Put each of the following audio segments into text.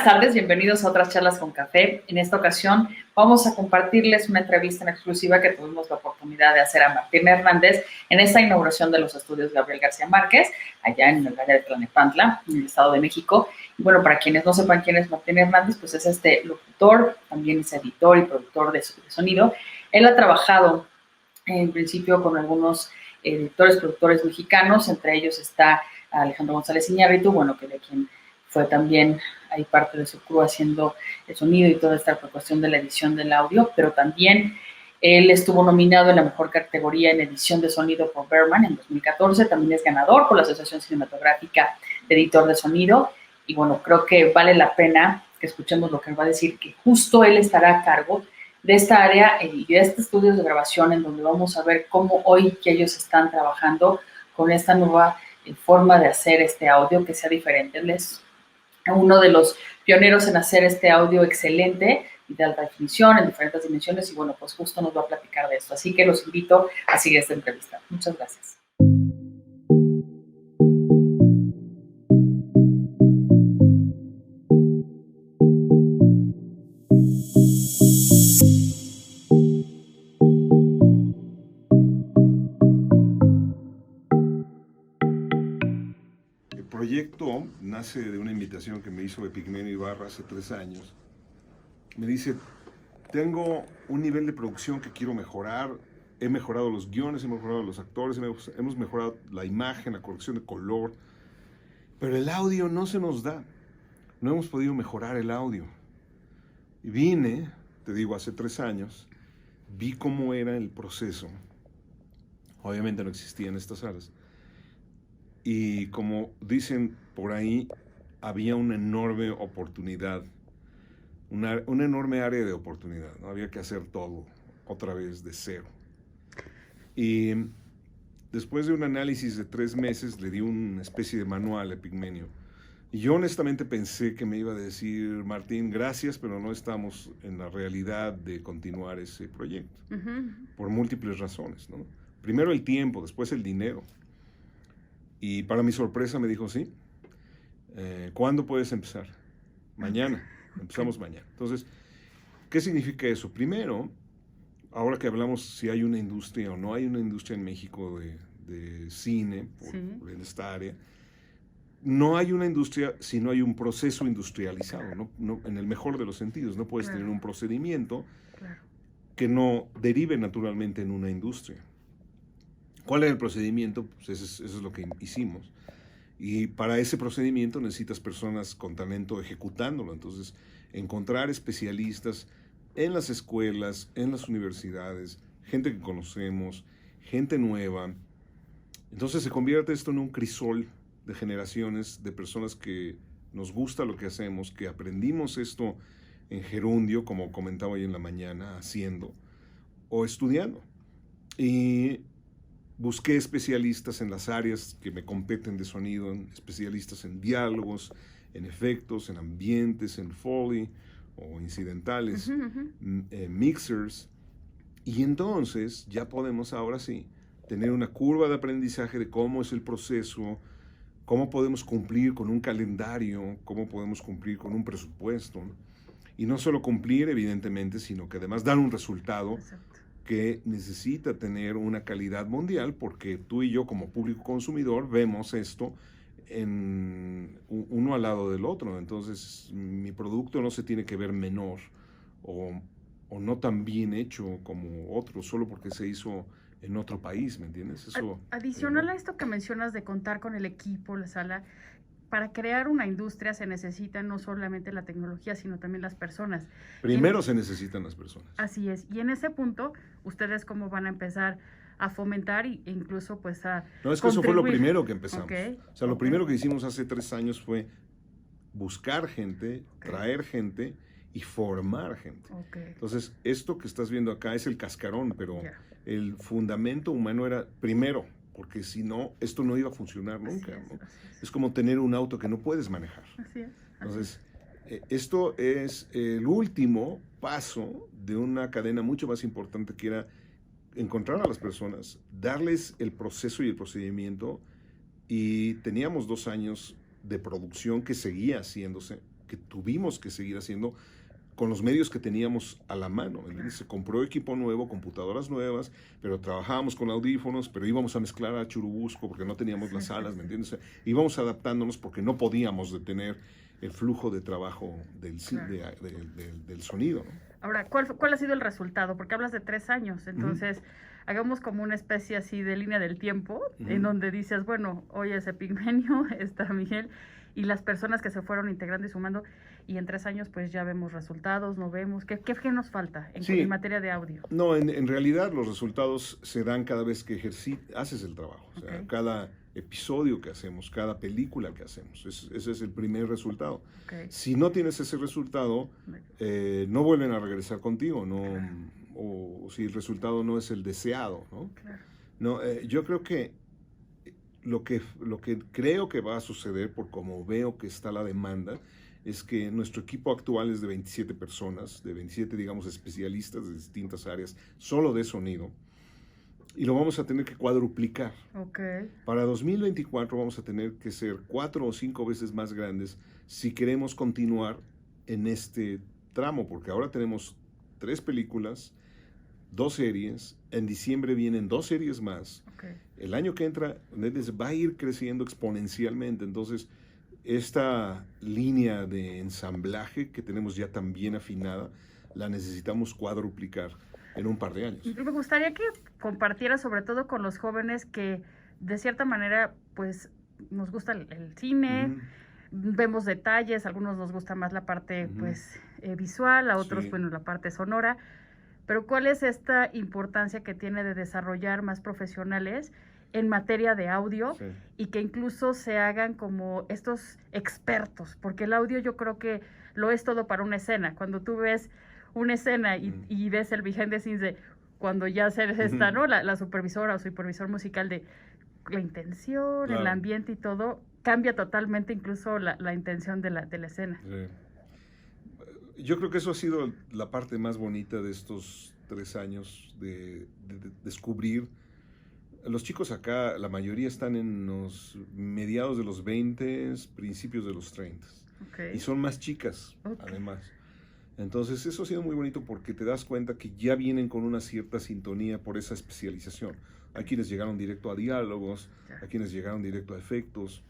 tardes, bienvenidos a otras charlas con café. En esta ocasión vamos a compartirles una entrevista en exclusiva que tuvimos la oportunidad de hacer a Martín Hernández en esta inauguración de los estudios Gabriel García Márquez, allá en el área de Tlalnepantla, en el Estado de México. Y bueno, para quienes no sepan quién es Martín Hernández, pues es este locutor, también es editor y productor de sonido. Él ha trabajado en principio con algunos editores, productores mexicanos, entre ellos está Alejandro González Iñárritu, bueno, que de quien fue también ahí parte de su crew haciendo el sonido y toda esta cuestión de la edición del audio, pero también él estuvo nominado en la mejor categoría en edición de sonido por Berman en 2014, también es ganador por la Asociación Cinematográfica de Editor de Sonido, y bueno, creo que vale la pena que escuchemos lo que él va a decir, que justo él estará a cargo de esta área y de este estudio de grabación en donde vamos a ver cómo hoy que ellos están trabajando con esta nueva forma de hacer este audio que sea diferente. Él es uno de los pioneros en hacer este audio excelente y de alta definición en diferentes dimensiones y bueno, pues justo nos va a platicar de esto. Así que los invito a seguir esta entrevista. Muchas gracias. El proyecto nace de una invitación que me hizo Epigmenio Ibarra hace 3 años. Me dice, tengo un nivel de producción que quiero mejorar, he mejorado los guiones, he mejorado los actores, hemos mejorado la imagen, la corrección de color, pero el audio no se nos da, no hemos podido mejorar el audio. Y vine, te digo, hace 3 años, vi cómo era el proceso, obviamente no existían estas salas, y como dicen por ahí, había una enorme oportunidad, una enorme área de oportunidad, ¿no? Había que hacer todo otra vez de cero. Y después de un análisis de 3 meses, le di una especie de manual a Epigmenio. Y yo honestamente pensé que me iba a decir, Martín, gracias, pero no estamos en la realidad de continuar ese proyecto, por múltiples razones, ¿no? Primero el tiempo, después el dinero. Y para mi sorpresa me dijo, sí, ¿cuándo puedes empezar? Mañana, empezamos mañana. Entonces, ¿qué significa eso? Primero, ahora que hablamos si hay una industria o no hay una industria en México de cine, por esta área, no hay una industria si no hay un proceso industrializado, no, en el mejor de los sentidos. No puedes tener un procedimiento que no derive naturalmente en una industria. ¿Cuál era el procedimiento? Pues eso es lo que hicimos. Y para ese procedimiento necesitas personas con talento ejecutándolo. Entonces, encontrar especialistas en las escuelas, en las universidades, gente que conocemos, gente nueva. Entonces se convierte esto en un crisol de generaciones de personas que nos gusta lo que hacemos, que aprendimos esto en gerundio, como comentaba hoy en la mañana, haciendo o estudiando. Y busqué especialistas en las áreas que me competen de sonido, especialistas en diálogos, en efectos, en ambientes, en Foley o incidentales, mixers. Y entonces ya podemos ahora sí tener una curva de aprendizaje de cómo es el proceso, cómo podemos cumplir con un calendario, cómo podemos cumplir con un presupuesto. Y no solo cumplir, evidentemente, sino que además dar un resultado. Exacto. Que necesita tener una calidad mundial, porque tú y yo como público consumidor vemos esto en uno al lado del otro. Entonces mi producto no se tiene que ver menor o no tan bien hecho como otro solo porque se hizo en otro país, ¿me entiendes? Eso, adicional a esto que mencionas de contar con el equipo, la sala, para crear una industria se necesita no solamente la tecnología, sino también las personas. Primero se necesitan las personas. Así es. Y en ese punto, ¿ustedes cómo van a empezar a fomentar e incluso pues a No, es que eso fue lo primero que empezamos. O sea, lo primero que hicimos hace 3 años fue buscar gente, traer gente y formar gente. Entonces, esto que estás viendo acá es el cascarón, pero el fundamento humano era primero, porque si no, esto no iba a funcionar nunca, ¿no? Es como tener un auto que no puedes manejar. Entonces, esto es el último paso de una cadena mucho más importante, que era encontrar a las personas, darles el proceso y el procedimiento, y teníamos 2 años de producción que seguía haciéndose que tuvimos que seguir haciendo con los medios que teníamos a la mano. Se compró equipo nuevo, computadoras nuevas, pero trabajábamos con audífonos, pero íbamos a mezclar a Churubusco porque no teníamos las salas, ¿me entiendes? Íbamos adaptándonos porque no podíamos detener el flujo de trabajo del sonido, ¿no? Ahora, ¿cuál ha sido el resultado? Porque hablas de 3 años, entonces hagamos como una especie así de línea del tiempo, en donde dices, bueno, hoy es Epigmenio, está Miguel, y las personas que se fueron integrando y sumando, y en 3 años pues ya vemos resultados, no vemos. ¿Qué nos falta en materia de audio? No, en realidad los resultados se dan cada vez que haces el trabajo. O sea, cada episodio que hacemos, cada película que hacemos. Ese es el primer resultado. Si no tienes ese resultado, no vuelven a regresar contigo, ¿no? O si el resultado no es el deseado, ¿no? No, yo creo que lo que creo que va a suceder, por como veo que está la demanda, es que nuestro equipo actual es de 27 personas, de 27, digamos, especialistas de distintas áreas, solo de sonido, y lo vamos a tener que cuadruplicar. Para 2024 vamos a tener que ser 4 o 5 veces más grandes si queremos continuar en este tramo, porque ahora tenemos 3 películas, 2 series, en diciembre vienen 2 series más. El año que entra va a ir creciendo exponencialmente, entonces esta línea de ensamblaje que tenemos ya tan bien afinada, la necesitamos cuadruplicar en un par de años. Me gustaría que compartiera sobre todo con los jóvenes que de cierta manera pues nos gusta el cine, vemos detalles, a algunos nos gusta más la parte pues visual, a otros bueno la parte sonora, pero ¿cuál es esta importancia que tiene de desarrollar más profesionales en materia de audio y que incluso se hagan como estos expertos? Porque el audio yo creo que lo es todo para una escena. Cuando tú ves una escena y ves el behind the scenes de cuando ya se está, ¿no? La supervisora o supervisor musical de la intención, el ambiente y todo, cambia totalmente incluso la intención de la escena. Yo creo que eso ha sido la parte más bonita de estos 3 años, de descubrir. Los chicos acá, la mayoría están en los mediados de los 20, principios de los 30. Y son más chicas, además. Entonces, eso ha sido muy bonito porque te das cuenta que ya vienen con una cierta sintonía por esa especialización. Hay quienes llegaron directo a diálogos, hay quienes llegaron directo a efectos,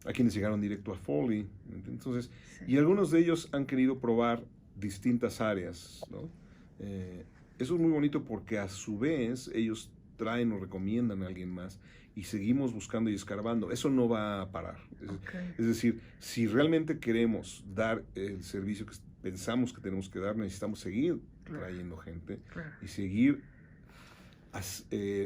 hay quienes llegaron directo a Foley. Entonces, y algunos de ellos han querido probar distintas áreas, ¿no? Eso es muy bonito porque a su vez ellos traen o recomiendan a alguien más y seguimos buscando y escarbando. Eso no va a parar. Es decir, si realmente queremos dar el servicio que pensamos que tenemos que dar, necesitamos seguir trayendo gente y seguir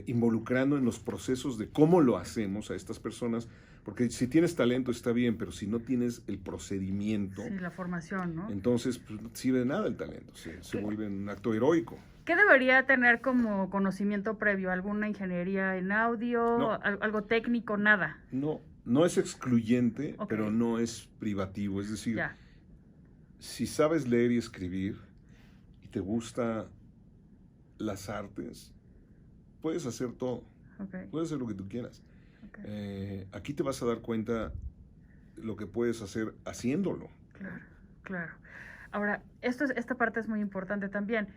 involucrando en los procesos de cómo lo hacemos a estas personas, porque si tienes talento está bien, pero si no tienes el procedimiento, la formación, ¿no? Entonces pues, no sirve de nada el talento, se vuelve un acto heroico. ¿Qué debería tener como conocimiento previo? ¿Alguna ingeniería en audio? No. ¿Algo técnico? Nada. No es excluyente, pero no es privativo. Es decir, si sabes leer y escribir y te gusta las artes, puedes hacer todo. Puedes hacer lo que tú quieras. Aquí te vas a dar cuenta lo que puedes hacer haciéndolo. Claro. Ahora, esta parte es muy importante también.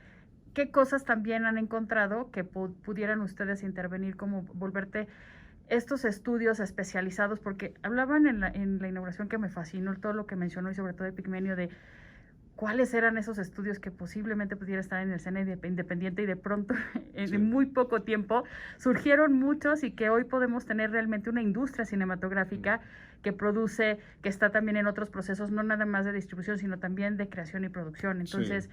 ¿Qué cosas también han encontrado que pudieran ustedes intervenir, como volverte estos estudios especializados? Porque hablaban en la inauguración, que me fascinó todo lo que mencionó, y sobre todo Epigmenio, de cuáles eran esos estudios que posiblemente pudiera estar en el cine independiente, y de pronto, en muy poco tiempo, surgieron muchos, y que hoy podemos tener realmente una industria cinematográfica que produce, que está también en otros procesos, no nada más de distribución, sino también de creación y producción. Entonces,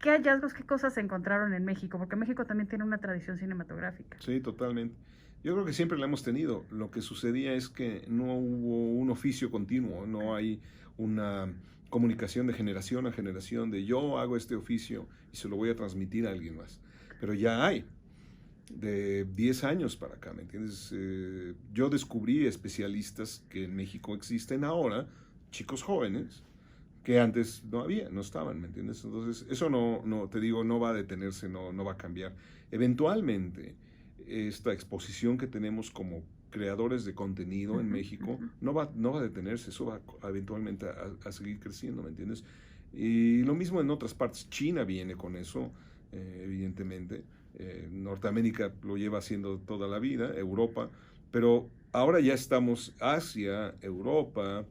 ¿qué hallazgos, qué cosas se encontraron en México? Porque México también tiene una tradición cinematográfica. Sí, totalmente. Yo creo que siempre la hemos tenido. Lo que sucedía es que no hubo un oficio continuo, no hay una comunicación de generación a generación de yo hago este oficio y se lo voy a transmitir a alguien más. Pero ya hay, de 10 años para acá, ¿me entiendes? Yo descubrí especialistas que en México existen ahora, chicos jóvenes, que antes no estaban, ¿me entiendes? Entonces, eso no te digo, no va a detenerse, no va a cambiar. Eventualmente, esta exposición que tenemos como creadores de contenido en México no va a detenerse, eso va eventualmente a seguir creciendo, ¿me entiendes? Y lo mismo en otras partes. China viene con eso, evidentemente. Norteamérica lo lleva haciendo toda la vida, Europa, pero ahora ya estamos Asia, Europa,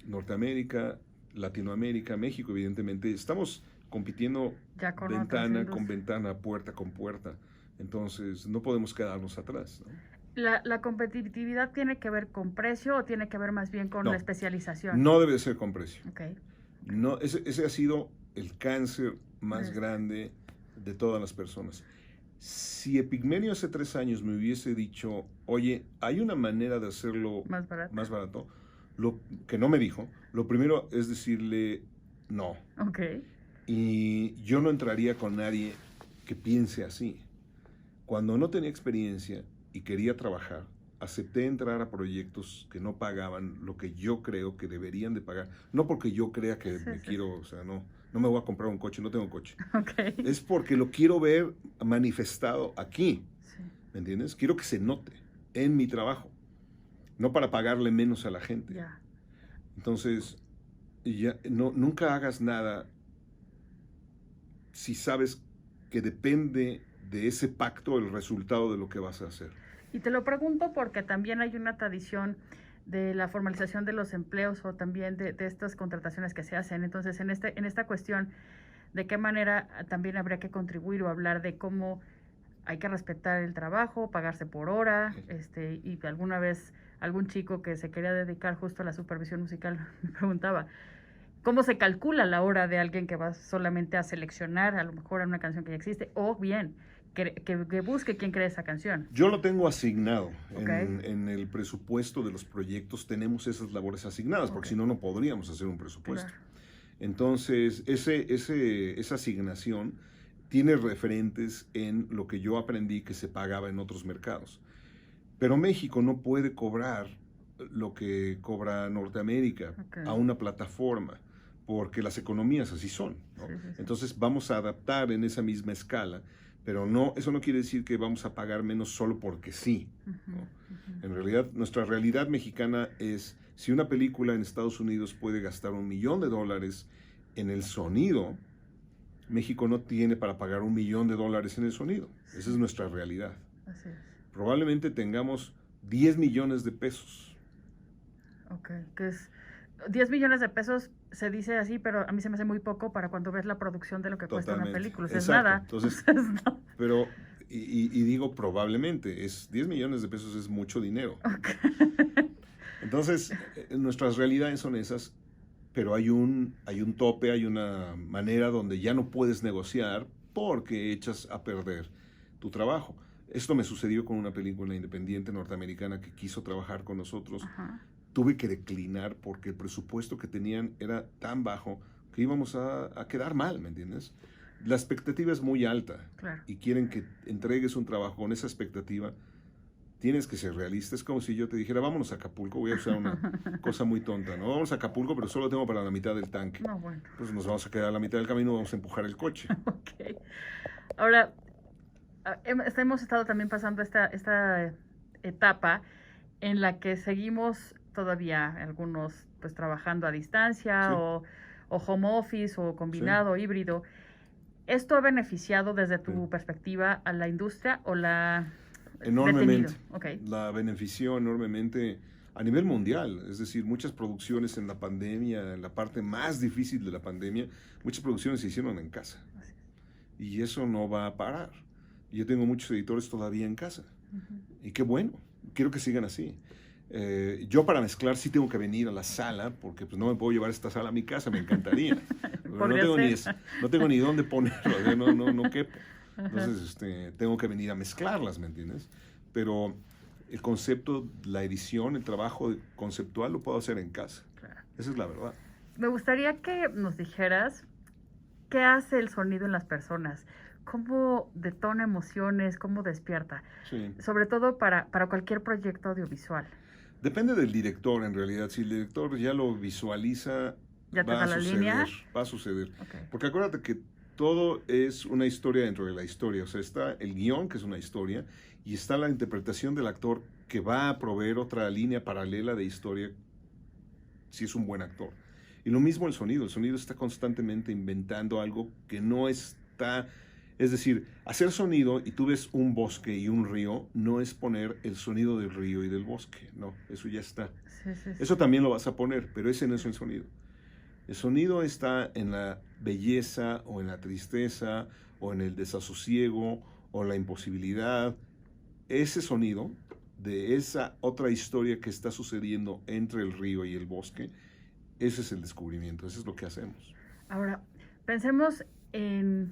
Norteamérica, Latinoamérica, México, evidentemente. Estamos compitiendo Ya con ventana con ventana, puerta con puerta. Entonces, no podemos quedarnos atrás, ¿no? ¿La competitividad tiene que ver con precio o tiene que ver más bien con No, la especialización? no debe ser con precio. Okay. No, ese ha sido el cáncer más grande de todas las personas. Si Epigmenio hace 3 años me hubiese dicho, oye, hay una manera de hacerlo más barato, lo que no me dijo, lo primero es decirle no. Okay. Y yo no entraría con nadie que piense así. Cuando no tenía experiencia y quería trabajar, acepté entrar a proyectos que no pagaban lo que yo creo que deberían de pagar. No porque yo crea que quiero, o sea, no me voy a comprar un coche, no tengo coche. Okay. Es porque lo quiero ver manifestado aquí, Sí. ¿me entiendes? Quiero que se note en mi trabajo, no para pagarle menos a la gente. Yeah. Entonces, nunca hagas nada si sabes que depende de ese pacto el resultado de lo que vas a hacer. Y te lo pregunto porque también hay una tradición de la formalización de los empleos o también de estas contrataciones que se hacen. Entonces, en esta cuestión, ¿de qué manera también habría que contribuir o hablar de cómo hay que respetar el trabajo, pagarse por hora? Y alguna vez algún chico que se quería dedicar justo a la supervisión musical me preguntaba, ¿cómo se calcula la hora de alguien que va solamente a seleccionar a lo mejor a una canción que ya existe? O bien, que busque quién crea esa canción. Yo lo tengo asignado. Okay. En el presupuesto de los proyectos tenemos esas labores asignadas, porque si no, no podríamos hacer un presupuesto. Claro. Entonces, esa asignación tiene referentes en lo que yo aprendí que se pagaba en otros mercados. Pero México no puede cobrar lo que cobra Norteamérica a una plataforma, porque las economías así son, ¿no? Sí. Entonces vamos a adaptar en esa misma escala, pero eso no quiere decir que vamos a pagar menos solo porque sí, ¿no? En realidad, nuestra realidad mexicana es, si una película en Estados Unidos puede gastar $1 millón en el sonido, México no tiene para pagar $1 millón en el sonido. Esa es nuestra realidad. Así es. Probablemente tengamos 10 millones de pesos. Ok, que es 10 millones de pesos, se dice así, pero a mí se me hace muy poco para cuando ves la producción de lo que cuesta una película. O sea, es nada. Entonces, pero, y digo probablemente, 10 millones de pesos es mucho dinero. Okay. Entonces, nuestras realidades son esas, pero hay un tope, hay una manera donde ya no puedes negociar porque echas a perder tu trabajo. Esto me sucedió con una película independiente norteamericana que quiso trabajar con nosotros. Ajá. Tuve que declinar porque el presupuesto que tenían era tan bajo que íbamos a quedar mal, ¿me entiendes? La expectativa es muy alta. Claro. Y quieren que entregues un trabajo con esa expectativa. Tienes que ser realista. Es como si yo te dijera, vámonos a Acapulco. Voy a usar una cosa muy tonta, ¿no? Vamos a Acapulco, pero solo tengo para la mitad del tanque. No, bueno. Pues nos vamos a quedar a la mitad del camino, vamos a empujar el coche. Ok. Ahora, hemos estado también pasando esta etapa en la que seguimos todavía algunos pues trabajando a distancia, sí, o home office o combinado, sí, híbrido. ¿Esto ha beneficiado desde tu perspectiva a la industria o la enormemente? Okay. La benefició enormemente a nivel mundial. Es decir, muchas producciones en la pandemia, en la parte más difícil de la pandemia, muchas producciones se hicieron en casa. Y eso no va a parar. Yo tengo muchos editores todavía en casa. Y qué bueno, quiero que sigan así. Yo para mezclar sí tengo que venir a la sala, porque pues no me puedo llevar esta sala a mi casa, me encantaría. Pero no tengo ni dónde ponerlo, no quepo. Entonces tengo que venir a mezclarlas, ¿me entiendes? Pero el concepto, la edición, el trabajo conceptual lo puedo hacer en casa. Claro. Esa es la verdad. Me gustaría que nos dijeras qué hace el sonido en las personas. ¿Cómo detona emociones? ¿Cómo despierta? Sí. Sobre todo para cualquier proyecto audiovisual. Depende del director, en realidad. Si el director ya lo visualiza, ¿Ya te da la línea? Va a suceder. Okay. Porque acuérdate que todo es una historia dentro de la historia. O sea, está el guión, que es una historia, y está la interpretación del actor que va a proveer otra línea paralela de historia si es un buen actor. Y lo mismo el sonido está constantemente inventando algo que no está, es decir, hacer sonido y tú ves un bosque y un río, no es poner el sonido del río y del bosque, no, eso ya está. Sí, sí, sí. Eso también lo vas a poner, pero ese no es el sonido. El sonido está en la belleza o en la tristeza o en el desasosiego o la imposibilidad. Ese sonido de esa otra historia que está sucediendo entre el río y el bosque, ese es el descubrimiento, eso es lo que hacemos. Ahora, pensemos en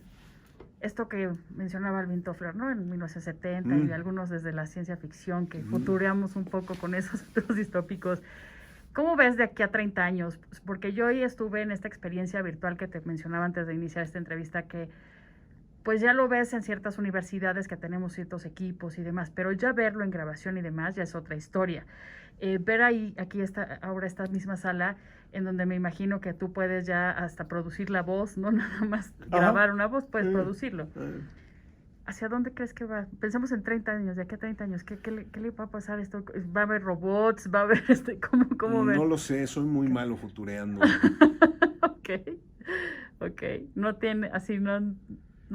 esto que mencionaba Alvin Toffler, ¿no? En 1970 y algunos desde la ciencia ficción que futureamos un poco con esos otros distópicos. ¿Cómo ves de aquí a 30 años? Porque yo hoy estuve en esta experiencia virtual que te mencionaba antes de iniciar esta entrevista, que pues ya lo ves en ciertas universidades que tenemos ciertos equipos y demás, pero ya verlo en grabación y demás ya es otra historia. Ver aquí ahora esta misma sala en donde me imagino que tú puedes ya hasta producir la voz, no nada más grabar una voz, puedes producirlo. ¿Hacia dónde crees que va? Pensamos en 30 años, de aquí a 30 años, ¿qué le va a pasar esto? ¿Va a haber robots? ¿Va a haber cómo ven? No lo sé, soy muy malo futureando. Ok. No tiene, así no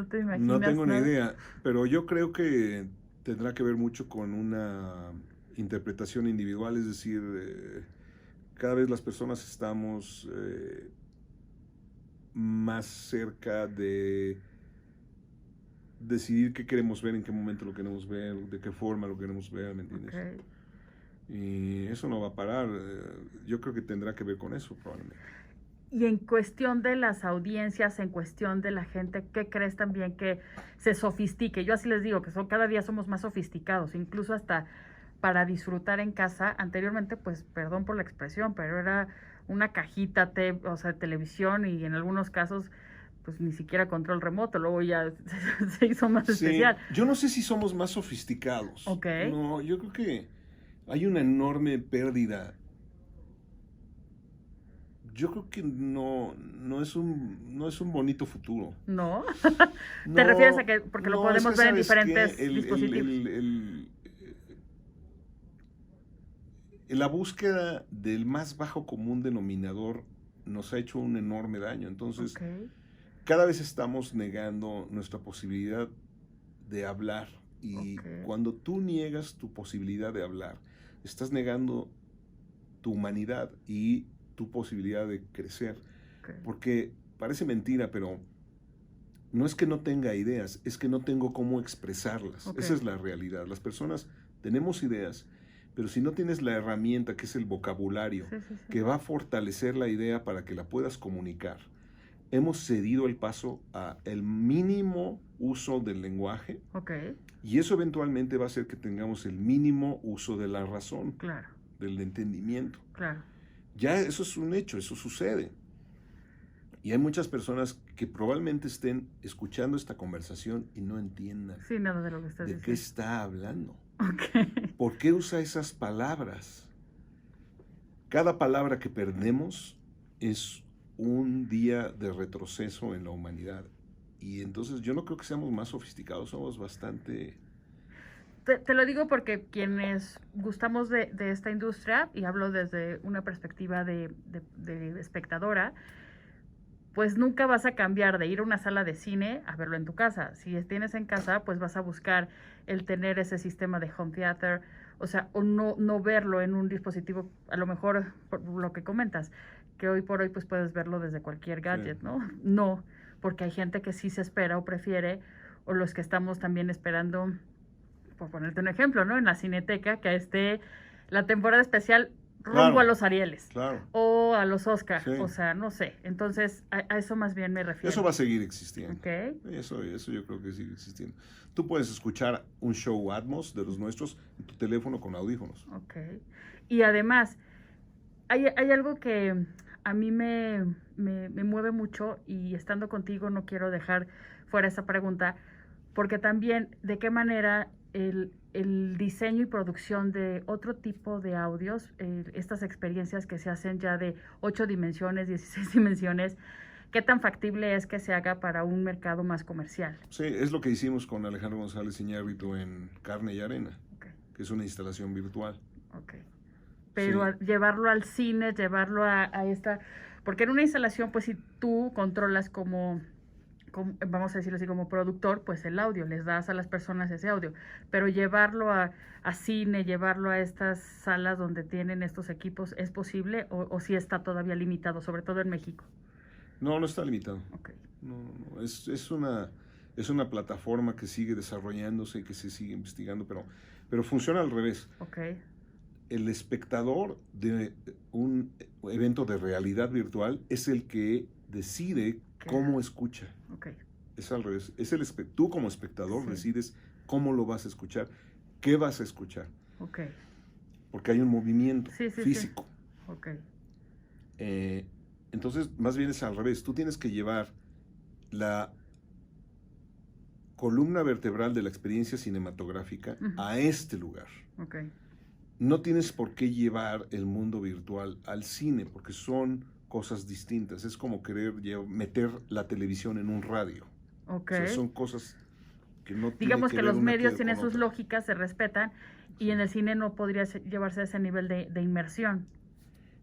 te imaginas. No tengo ni idea, pero yo creo que tendrá que ver mucho con una interpretación individual, es decir, cada vez las personas estamos más cerca de decidir qué queremos ver, en qué momento lo queremos ver, de qué forma lo queremos ver, ¿me entiendes? Okay. Y eso no va a parar, yo creo que tendrá que ver con eso probablemente. Y en cuestión de las audiencias, en cuestión de la gente, ¿qué crees también que se sofistique? Yo así les digo, que cada día somos más sofisticados, incluso hasta para disfrutar en casa. Anteriormente, pues, perdón por la expresión, pero era una cajita, de televisión y en algunos casos, pues, ni siquiera control remoto. Luego ya se hizo más especial. Yo no sé si somos más sofisticados. Okay. No, yo creo que hay una enorme pérdida. Yo creo que no es un bonito futuro. ¿No? ¿Te refieres a que porque lo podemos ver en diferentes dispositivos? La búsqueda del más bajo común denominador nos ha hecho un enorme daño. Entonces, cada vez estamos negando nuestra posibilidad de hablar. Y cuando tú niegas tu posibilidad de hablar, estás negando tu humanidad y tu posibilidad de crecer. Porque parece mentira, pero no es que no tenga ideas, es que no tengo cómo expresarlas. Esa es la realidad. Las personas tenemos ideas, pero si no tienes la herramienta que es el vocabulario, que va a fortalecer la idea para que la puedas comunicar, hemos cedido el paso a el mínimo uso del lenguaje, y eso eventualmente va a hacer que tengamos el mínimo uso de la razón, del entendimiento. Ya eso es un hecho, eso sucede. Y hay muchas personas que probablemente estén escuchando esta conversación y no entiendan nada de lo que estás diciendo. ¿De qué está hablando? ¿Por qué usa esas palabras? Cada palabra que perdemos es un día de retroceso en la humanidad. Y entonces yo no creo que seamos más sofisticados, somos bastante... Te lo digo porque quienes gustamos de esta industria, y hablo desde una perspectiva de espectadora, pues nunca vas a cambiar de ir a una sala de cine a verlo en tu casa. Si tienes en casa, pues vas a buscar el tener ese sistema de home theater, o no verlo en un dispositivo, a lo mejor por lo que comentas, que hoy por hoy pues puedes verlo desde cualquier gadget, ¿no? No, porque hay gente que sí se espera o prefiere, o los que estamos también esperando, por ponerte un ejemplo, ¿no? En la Cineteca, que esté la temporada especial rumbo a los Arieles o a los Oscar, no sé. Entonces, a eso más bien me refiero. Eso va a seguir existiendo. Eso yo creo que sigue existiendo. Tú puedes escuchar un show Atmos de los nuestros en tu teléfono con audífonos. Y además, hay algo que a mí me mueve mucho, y estando contigo no quiero dejar fuera esa pregunta, porque también de qué manera el diseño y producción de otro tipo de audios, estas experiencias que se hacen ya de 8 dimensiones, 16 dimensiones, ¿qué tan factible es que se haga para un mercado más comercial? Sí, es lo que hicimos con Alejandro González Iñárritu en Carne y Arena, Okay. que es una instalación virtual. Okay. Pero Sí. llevarlo al cine, llevarlo a esta... Porque en una instalación, pues si tú controlas como, vamos a decirlo así, como productor, pues el audio, les das a las personas ese audio. Pero llevarlo a cine, llevarlo a estas salas donde tienen estos equipos, ¿es posible o sí está todavía limitado, sobre todo en México? No, no está limitado. Okay. No. Es una plataforma que sigue desarrollándose y que se sigue investigando, pero funciona al revés. Okay. El espectador de un evento de realidad virtual es el que decide cómo escucha. Okay. Es al revés. Tú como espectador Sí. decides cómo lo vas a escuchar, qué vas a escuchar. Okay. Porque hay un movimiento físico. Sí. Okay. Entonces, más bien es al revés. Tú tienes que llevar la columna vertebral de la experiencia cinematográfica a este lugar. Okay. No tienes por qué llevar el mundo virtual al cine, porque son cosas distintas. Es como querer meter la televisión en un radio. Okay. O sea, son cosas que no tienen Digamos que ver los una medios tienen sus otra. lógicas, se respetan, y en el cine no podría llevarse a ese nivel de inmersión.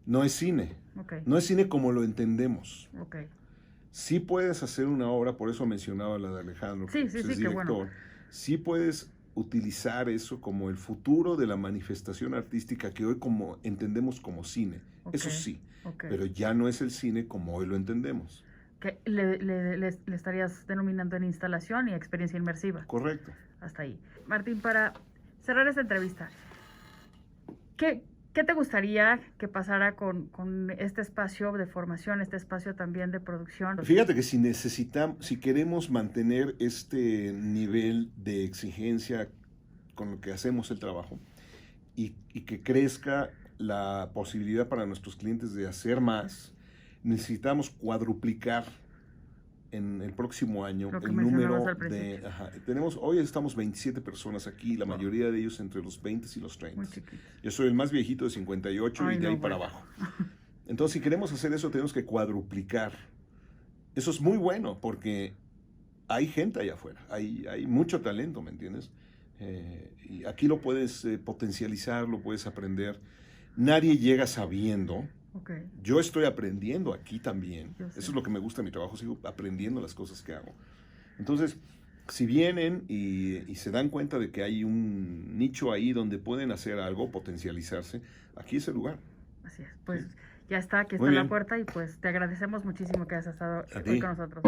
No es cine. Okay. No es cine como lo entendemos. Okay. Sí puedes hacer una obra, por eso mencionaba la de Alejandro, Sí, es qué director. bueno. Sí puedes utilizar eso como el futuro de la manifestación artística que hoy como entendemos como cine. Okay. Eso sí, Okay. pero ya no es el cine como hoy lo entendemos. Que le estarías denominando en instalación y experiencia inmersiva. Correcto. Hasta ahí. Martín, para cerrar esta entrevista, ¿qué te gustaría que pasara con este espacio de formación, este espacio también de producción? Fíjate que si queremos mantener este nivel de exigencia con lo que hacemos el trabajo y que crezca la posibilidad para nuestros clientes de hacer más, necesitamos cuadruplicar en el próximo año el número de... hoy estamos 27 personas aquí, la mayoría de ellos entre los 20 y los 30. Yo soy el más viejito de 58 y de ahí para abajo. Entonces, si queremos hacer eso, tenemos que cuadruplicar. Eso es muy bueno porque hay gente allá afuera, hay mucho talento, ¿me entiendes? Y aquí lo puedes potencializar, lo puedes aprender. Nadie llega sabiendo. Okay. Yo estoy aprendiendo aquí también. Eso es lo que me gusta de mi trabajo, sigo aprendiendo las cosas que hago. Entonces, si vienen y se dan cuenta de que hay un nicho ahí donde pueden hacer algo, potencializarse, aquí es el lugar. Así es, pues ya está, aquí está la puerta y pues te agradecemos muchísimo que hayas estado hoy con nosotros.